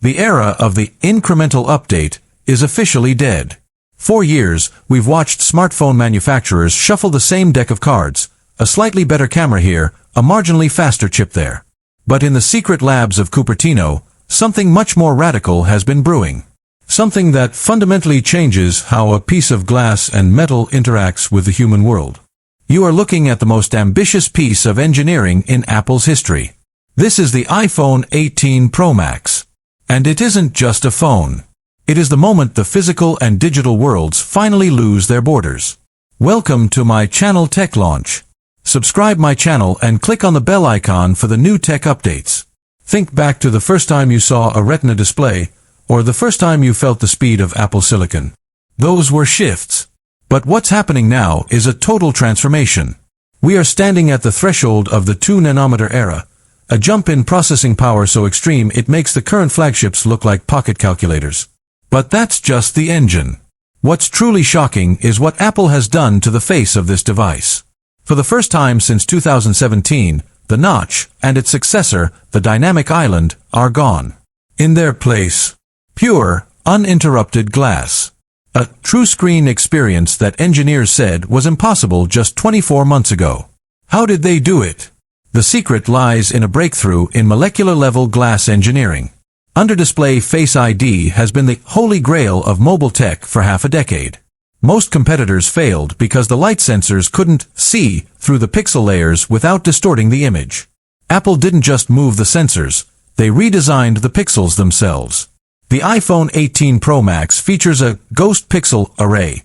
The era of the incremental update is officially dead. For years, we've watched smartphone manufacturers shuffle the same deck of cards, a slightly better camera here, a marginally faster chip there. But in the secret labs of Cupertino, something much more radical has been brewing. Something that fundamentally changes how a piece of glass and metal interacts with the human world. You are looking at the most ambitious piece of engineering in Apple's history. This is the iPhone 18 Pro Max. And it isn't just a phone. It is the moment the physical and digital worlds finally lose their borders. Welcome to my channel Tech Launch. Subscribe my channel and click on the bell icon for the new tech updates. Think back to the first time you saw a Retina display, or the first time you felt the speed of Apple Silicon. Those were shifts. But what's happening now is a total transformation. We are standing at the threshold of the 2-nanometer era, a jump in processing power so extreme it makes the current flagships look like pocket calculators. But that's just the engine. What's truly shocking is what Apple has done to the face of this device. For the first time since 2017, the notch and its successor, the dynamic island, are gone. In their place, pure, uninterrupted glass. A true screen experience that engineers said was impossible just 24 months ago. How did they do it? The secret lies in a breakthrough in molecular-level glass engineering. Under-display FaceID has been the holy grail of mobile tech for half a decade. Most competitors failed because the light sensors couldn't see through the pixel layers without distorting the image. Apple didn't just move the sensors, they redesigned the pixels themselves. The iPhone 18 Pro Max features a ghost pixel array,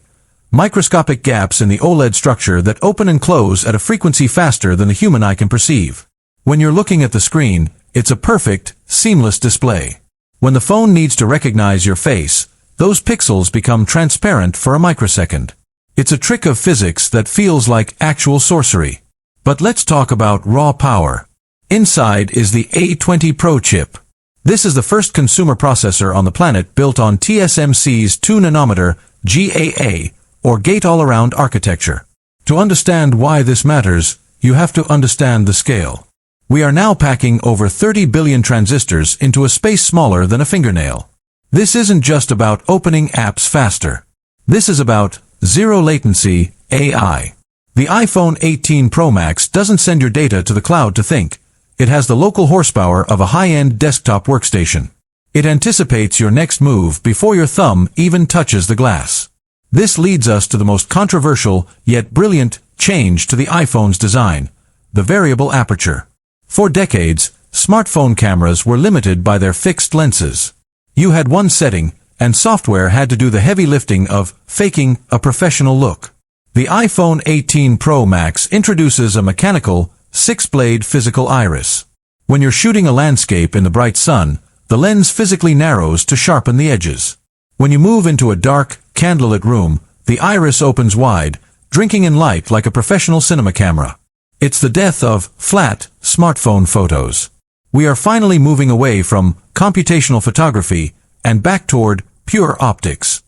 microscopic gaps in the OLED structure that open and close at a frequency faster than the human eye can perceive. When you're looking at the screen, it's a perfect, seamless display. When the phone needs to recognize your face, those pixels become transparent for a microsecond. It's a trick of physics that feels like actual sorcery. But let's talk about raw power. Inside is the A20 Pro chip. This is the first consumer processor on the planet built on TSMC's 2-nanometer GAA, or Gate-All-Around architecture. To understand why this matters, you have to understand the scale. We are now packing over 30 billion transistors into a space smaller than a fingernail. This isn't just about opening apps faster. This is about zero-latency AI. The iPhone 18 Pro Max doesn't send your data to the cloud to think. It has the local horsepower of a high-end desktop workstation. It anticipates your next move before your thumb even touches the glass. This leads us to the most controversial, yet brilliant, change to the iPhone's design, the variable aperture. For decades, smartphone cameras were limited by their fixed lenses. You had one setting, and software had to do the heavy lifting of faking a professional look. The iPhone 18 Pro Max introduces a mechanical, 6-blade physical iris. When you're shooting a landscape in the bright sun, the lens physically narrows to sharpen the edges. When you move into a dark, candlelit room, the iris opens wide, drinking in light like a professional cinema camera. It's the death of flat smartphone photos. We are finally moving away from computational photography and back toward pure optics.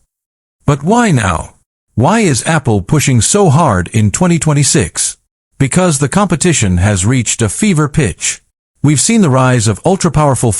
But why now? Why is Apple pushing so hard in 2026? Because the competition has reached a fever pitch. We've seen the rise of ultra-powerful